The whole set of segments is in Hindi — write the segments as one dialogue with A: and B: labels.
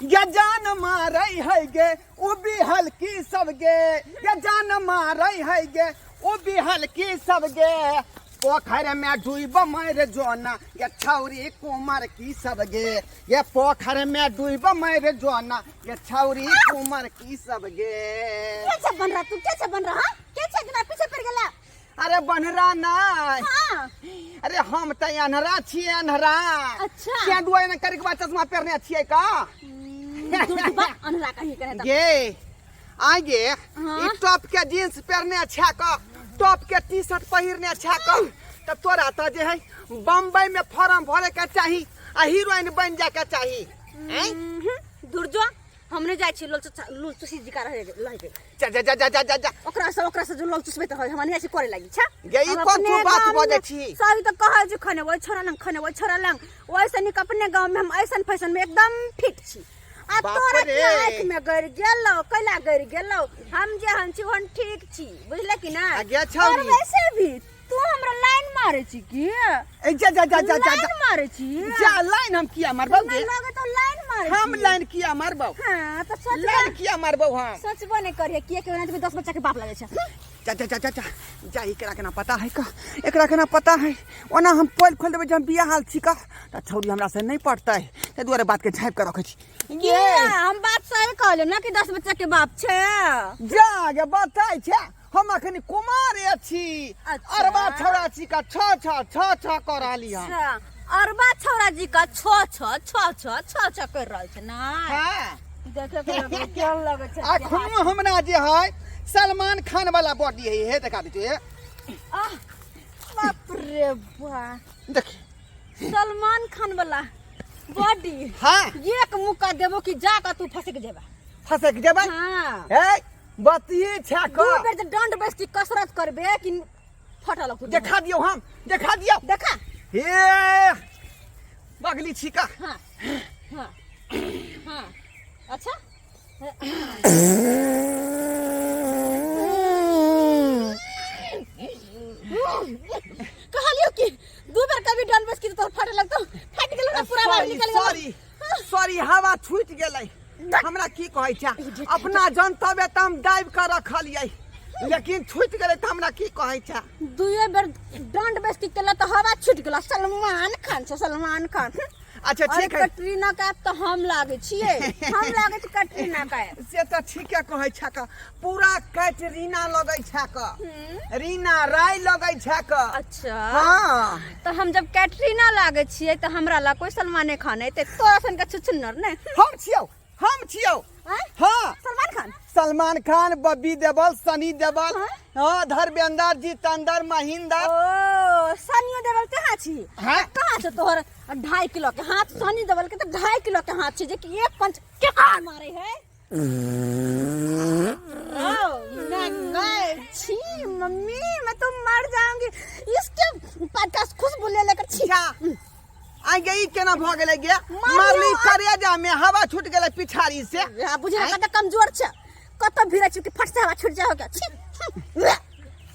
A: ये जान मारई है गे वो भी हल्की सब गे ये जान मारई है गे वो भी हल्की सब गे पोखर में डूब मर जोना ये छौरी कुमार की सब गे ये पोखर में डूब मर जोना ये छौरी कुमार की सब गे
B: कैसे बन रहा तू कैसे बन रहा कैसे इतना पीछे पड़ गया
A: अरे बन रहा ना
B: हाँ
A: अरे हम तो अनहरा छिए अनहरा
B: अच्छा
A: क्या दुआ न करे के बाद चश्मा पहनने छिए का
B: अनहरा कहीं करे
A: गे आगे
B: हाँ?
A: ई टॉप के जींस पहनने अच्छा का टॉप के टी शर्ट पहिरने अच्छा का तब तोरा तो जे है बम्बई में फॉर्म भरे के चाहिए आ हीरोइन बन जाए के चाहिए
B: दूर जो हमने जाय छी लोल तुसी जी का रहे
A: जा जा जा जा जा जा
B: ओकरा से जो लोल तुसबे त हमने ऐसे करे लागी छा
A: गे ई कोन तू बात बजे छी
B: सभी तो कहे जे खने वो छोरा लंग वैसे निक अपने गांव में हम ऐसन फैशन में एकदम फिट छी आ तोरा के आंख में गड़ गेलो कैला गड़ गेलो हम जे हम छी हम ठीक छी बुझले कि ना
A: आगे छौरी
B: और वैसे भी तू हमरा लाइन मारे छी की
A: ए जा जा जा जा जा
B: लाइन मारे छी
A: जा लाइन हम किया मारबौ गे
B: लगे तो लाइन मारे
A: हम लाइन किया मारबौ
B: हां तो सच
A: लाइन किया मारबौ हम
B: सोचबो नहीं करिए किए के ना 10 बच्चा के बाप लगे छे
A: जा जा जा जा जा जा एकरा के ना पता है का एकरा के ना पता है ओना हम पोल खोल देबे जब बिया हाल छी का त छौरी हमरा से नहीं पड़ता है ते दुआरे बात के झाप के रखे छी
B: ये हम बात सही कहले ना कि 10 बच्चा के बाप छे
A: जा गे बताई छे हम अखनी कुमार छी
B: अच्छा।
A: अरबा छौरा छी का छ करा लिया
B: अच्छा अरबा छौरा जी का छ कर रहल छे ना
A: हां
B: देखे के लगे क्या लगे छे
A: अखनो हमरा जे है सलमान खान वाला बॉडी है हे देखा दे
B: आह बाप रे बा
A: देख
B: सलमान खान वाला बॉडी
A: हां
B: एक मुक्का देबो कि जा का तू फंस के जेबा
A: फंसे के जेबा
B: हां
A: ए बतिए छा
B: दू
A: का
B: बेर जे दंड बेस्ती कसरत करबे कि फटल तू
A: देखा दियो हम देखा दियो
B: देखा
A: हे बगली छिका
B: हां हां हां अच्छा कहलियो कि दू बार कभी डन बस की तो फटे लगतो फट गेल ना पूरा बाहर निकल गेल
A: सॉरी हवा छूट गेलै हमरा की कहै छै अपना जनतबे त हम दाबि के रखलियै लेकिन छूट गेलै त हमरा की कहै छै
B: दुए बेर डंड बेस्ती केला तो हवा छूट गेला सलमान खान से सलमान खान
A: अच्छा ठीक है
B: कैटरीना कैफ तो हम लागे छिए हम लागे छी कैटरीना कैफ
A: से त ठीके कहै छै का पूरा कैटरीना लगै छै का रीना राय लगै छै का
B: अच्छा
A: हां
B: तो हम जब कैटरीना लागे छिए तो हमरा ला कोई सलमान खान है ते तोरा सन का छुछुन्नर ने
A: हम छियौ हां सलमान खान बब्बी देवल सनी देवल हां धर्मेंद्र जी तंदर महिंदर
B: ओ सनी देवल कहां छी
A: हां
B: कहां से तोहर 2.5 किलो के हाथ सनी देवल के तो 2.5 किलो के हाथ छी जे कि एक पंच के कान मारे है नहीं छी मम्मी मैं तो मर जाऊंगी इसके पॉडकास्ट खुशबू ले लेकर छी
A: आ गई केना भ गेलै गे मारली करेजा में हवा छूट गेलै पिछाड़ी से
B: बुझे कत कमजोर छ कत भिरे छी कि फट से हवा छूट जाओ क्या छी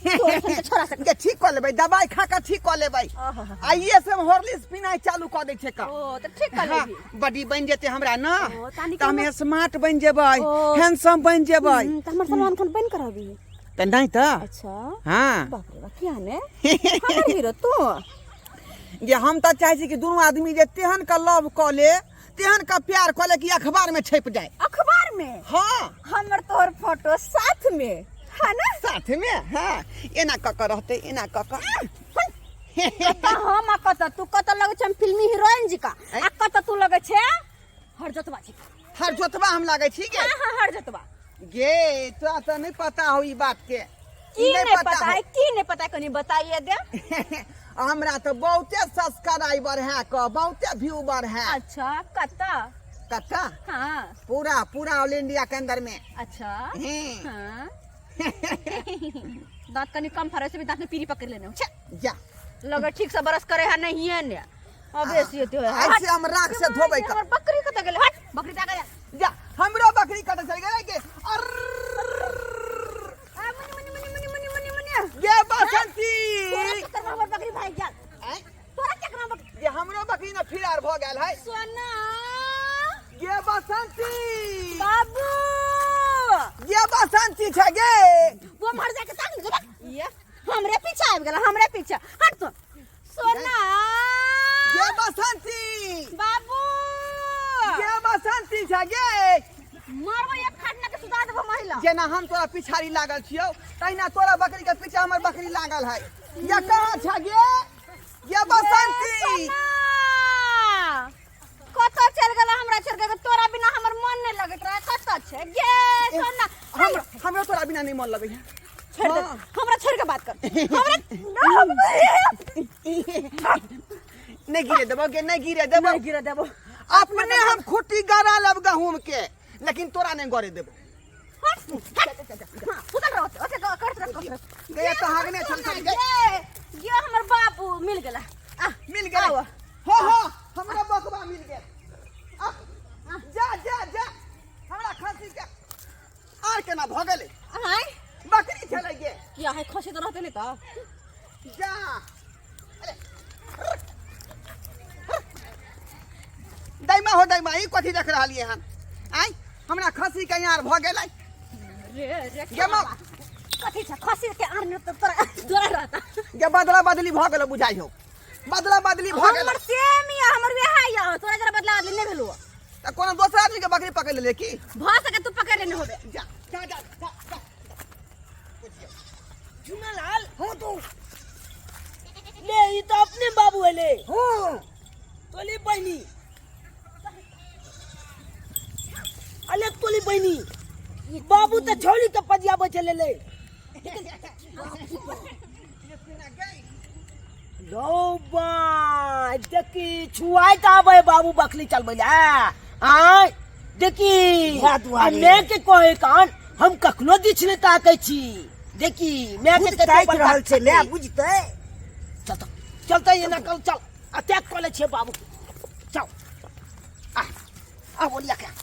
B: छोरा से
A: के ठीक कर लेबै दवाई खा के ठीक कर लेबै आइए से हॉर्लिक्स पीनाइ चालू कर दै छै का
B: ओ त ठीक कर लेबी
A: बॉडी बन जेते हमरा ना
B: तानी
A: त हम स्मार्ट बन जेबै हैंडसम बन जेबै
B: त हमर सलमान खान बन करबी
A: त नहीं त
B: अच्छा
A: हां
B: बाप रे बाप क्या ने हमर हीरो तू
A: ये हम तो चाहे छी कि दोनों आदमी जे तेहन का लव क ले तेहन का प्यार क ले कि अखबार में छप जाए
B: अखबार में
A: हां
B: हमर तोहर फोटो साथ में है ना
A: साथ में हां एना क के रहते एना क के
B: हम कत तू कत लगे छ फिल्मी हीरोइन जी का आ कत तू लगे छ हरजतवा जी
A: हर जोतवा हम लागे छी गे
B: हां हरजतवा
A: गे तोरा तो नहीं पता हो ई बात के
B: की नहीं पता है की नहीं पता कनी बताइए दे
A: हमरा तो बहुते सब्सक्राइबर है क बहुते व्यूवर है
B: अच्छा कत्ता
A: कत्ता
B: हां
A: पूरा ऑल इंडिया के अंदर में
B: अच्छा
A: हैं
B: हां दांत कनी कम फरे से भी दांत में पीरी पकड़ लेने
A: जा
B: लगे ठीक से बरस करे है नहीं है ने अबे से तो है
A: ऐसे हम राख से धोबै का
B: हमर बकरी कत गेल हट बकरी जा गया
A: जा हमरो बकरी कत चल गेलै के ये बसंती
B: तोरा हमर बकरी भाग गेल तोरा चक्कर में
A: ये हमरो बकरी न फिरार भ गेल है
B: सोना
A: ये बसंती बसंती छे गे
B: वो मर जाके ताक ये हमरे पीछे आबि गेल हमरे पीछे हट तो सोना
A: गे बसंती
B: बाबू
A: गे बसंती छे गे
B: मारबो एक खाटना के सुता देबो महिला
A: जेना हम तोरा पिछाड़ी लागल छियौ तहिना तोरा बकरी के पीछे हमर बकरी लागल है ये कहाँ छे गे ये बसंती
B: कत चल गेल हमरा चल गेल तोरा बिना हमर मन नहीं लगत रहा कत छे गे सोना
A: हमरा तोरा बिना नहीं मन लगे
B: छोड़ दे हमरा छोड़ के बात कर
A: नहीं गिरे देबो गे नहीं गिरे देबो
B: नहीं गिरे देबो
A: अपने हम खुट्टी गड़ा लब गहूम के लेकिन तोरा नहीं गड़े देबो
B: उधर रहो ओके कर रख
A: गे तो हागने चल चल गे
B: ये हमर बाबू मिल गेला
A: मिल गए हो हमरा बकवा मिल गए जा जा जा हमरा खसी के आर केना भ गेले
B: हाय
A: बकरी चले गे
B: या है खसी तो रहते नहीं तो
A: जा दैमा हो दैमा ई कथि देख रहलिए हन आई हमरा खसी के यार भ गेलै
B: रे
A: गे मां
B: कथि छ खसी के आर न तो तोरा दोरा रहता
A: गे बदला बदली भ गेलो बुझाइ हो बदला बदली भ गेल
B: हमर सेम या हमर बियाह या तोरा जरा बदला बदली नहीं भेलु
A: त कोनो दोसर आदमी के बकरी पकड़ ले की
B: भ सके तू पकड़ लेने होबे
A: जा जा जा जा
C: झुमालाल हो तू ले ई तो अपने बाबू है ले हो तोली बहनी अले तोली बहनी बाबू तो छोड़ी तो पजिया बचले ले लो बा देखी छुआई का आवे बाबू बकली चल बइला आय देखी ने के कहे कान हम कखनो दिछले ताकै छी देखी मैं के
D: ताक रहल छै ले बुझतै
C: चल चलते ये ना कल चल अटैक कर ले छे बाबू चल आ बोलिया के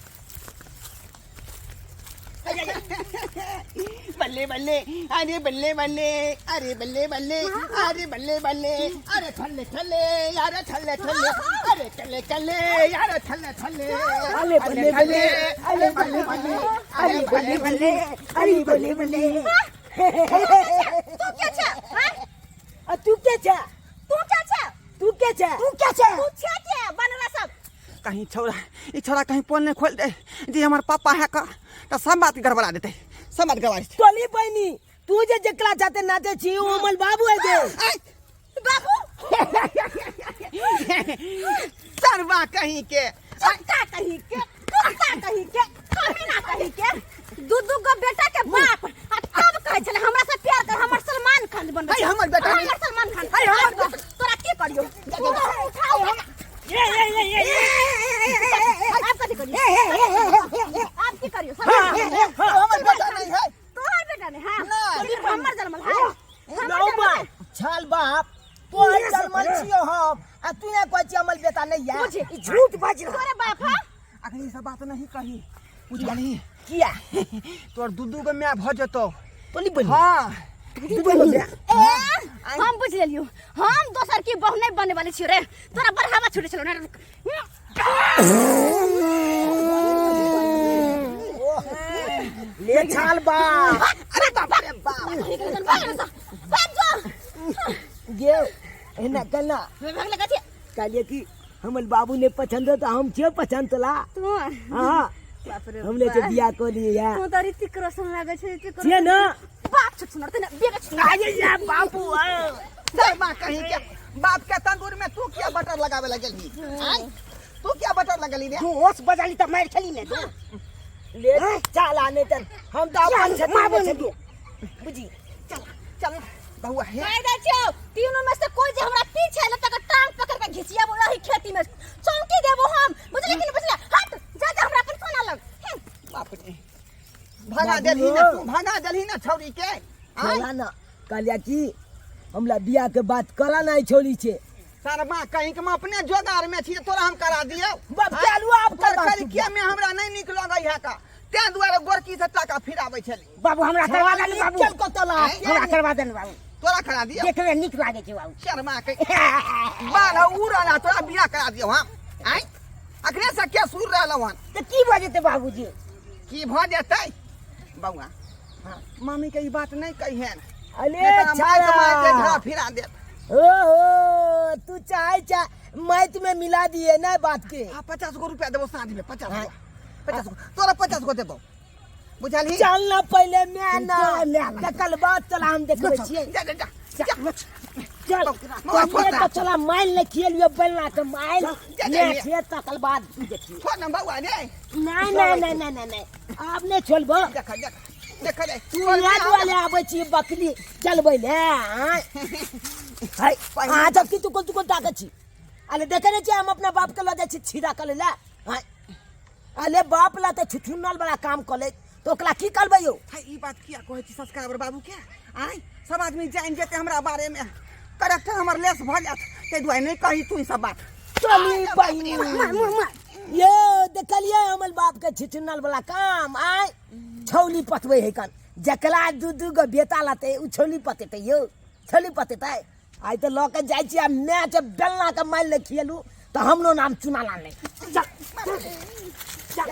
A: बल्ले बल्ले अरे बल्ले बल्ले अरे बल्ले बल्ले अरे बल्ले बल्ले अरे थल्ले थल्ले यार थल्ले थल्ले अरे चले चले यार थल्ले थल्ले
C: अरे बल्ले बल्ले अरे बल्ले बल्ले अरे बल्ले बल्ले अरे बल्ले बल्ले
B: तू क्या छ हां
C: तू क्या छ
B: तू क्या छ
C: तू क्या छ
B: तू क्या छ तू छ के बनला सब
A: कहीं छोरा ई छोरा कहीं पोल ने खोल दे जी हमार पापा है का तो सब बात गड़बड़ा देते सब बात गड़बड़ा देते
C: तोली बहनी तू जे जकरा जाते नाते छी ओ हमर बाबू है जे
B: बाबू
A: सरवा कहीं के
B: सत्ता कहीं के कुत्ता कहीं के कमीना कहीं के दू गो बेटा के बाप आ तब कहे छले हमरा से प्यार कर हमर सलमान खान बनबे
A: भाई हमर बेटा नहीं
B: हमर सलमान खान
A: भाई हमर
B: तोरा की करियो उठाओ हम आप कथि करियो आप की करियो
A: हमर बेटा नहीं है
B: तोहर बेटा नहीं हां
A: नहीं।
B: तो हमर जन्मल है
C: लो बाप छाल बाप तो जलमल छियो हम आ तू ने कहै छी हमर बेटा नहीं है
B: बुझे
C: ई झूठ बाज रहा
B: तोरे बाप है
A: अगर ये सब बात नहीं कही बुझ गली
C: किया
A: तोर दूधू के मैं भ जतो
C: तोली बहनी
A: हां
B: हम बुझ लेलियो हम दोसर की बहू नहीं बने वाली छी रे तोरा बढ़ावा छुटे छलो ना
C: ले छाल बाप
A: अरे बाप रे बाप
C: गे एना कला कहलिए कि हमर बाबू ने पसंद हो तो हम छे पसंद तोला
B: तू
C: हां
B: बाप रे
C: हमने तो बियाह कर लिए यार
B: तू तो ऋतिक रोशन लागे छे ऋतिक
C: छे ना
B: बाप छुट सुनर तने बेगा छुट
C: अरे या बाबू
A: सरवा कहीं के बाप के तंदूर में तू क्या बटर लगावे लगली हैं तू क्या बटर लगली रे
C: तू होश बजाली तो मार खेली ने तू ले चल आने तन हम तो अपन से मार बुझी
A: चल चल बहुआ है
B: कह दे छो तीनों में से कोई जे हमरा पीछे ल तक टांग पकड़ के घिचिया बोला ही खेती में चौकी देबो हम बुझले कि नहीं बुझले हट जा जा हमरा अपन सोना लग
A: बाप रे भगा देली ना तू भगा देली ना छौरी के
C: चला ना कहलिया कि हमला बियाह के बात करा नहीं छोड़ी छे
A: सरवा कहीं के हम अपने जोगार में छी तोरा हम करा दियो
C: बाप चालू आप कर
A: कर किया में हमरा नहीं निक लगई है का ते दुआरे गोरकी से टाका फिराबै छली
C: बाबू हमरा करवा दे बाबू चल को चला
A: हैं?
C: हमरा करवा दे बाबू
A: तोरा करा दियो
C: देखवे निक लागे छे बाबू
A: शर्मा के बाल उड़ला तोरा बियाह करा दियो हम हैं अखने से के सुर रहलो हन
C: तो की बजते बाबूजी
A: की भ जेतै बौआ मामी के ई बात नहीं कही है
C: अरे
A: माय के माय के
C: छा
A: घरा फिरा दे
C: ओहो तू चाहे मैं तुम्हें मिला दिए ना बात के।
A: हाँ 50 गो रुपया देबो शादी में 50 गो तोरा 50 गो देबो बुझाली
C: चल ना पहले मैं ना कल बात चला हम देखबे छियै
A: जा जा जा
C: चल तो चला माइल ने खेलियो बेलना के माइल ने खेत तकल बाद देखिए
A: फोन नंबर हुआ नहीं
C: नहीं आप ने छोड़बो
A: देख ले
C: तू याद वाले आबै छी बकरी चलबै ले हाय आ जब की तू को ताकत छी अले देखे ने छी हम अपना बाप के ल जाय छी छीरा कर ले हाय अले बाप ला त छुछुनल वाला काम कर ले तो ओकरा की करबै यो
A: हाय ई बात किया कहै छी सब्सक्राइबर बाबू के आय सब आदमी जान जेते हमरा बारे में करेक्टर हमर लेस भ जात ते दुआई नहीं कही तू ई सब बात
C: चली बहिनी ये देखलिए हमर बाप के छुछुनल वाला काम आय छौली पतबै है कन जकला दू गो बेटा लाते उ छौली पतेते यो छौली पतेते आइ त ल के जाइ छी आ मैच बेलना के माइल ले खेलू त हमरो नाम चुना ला नहीं चल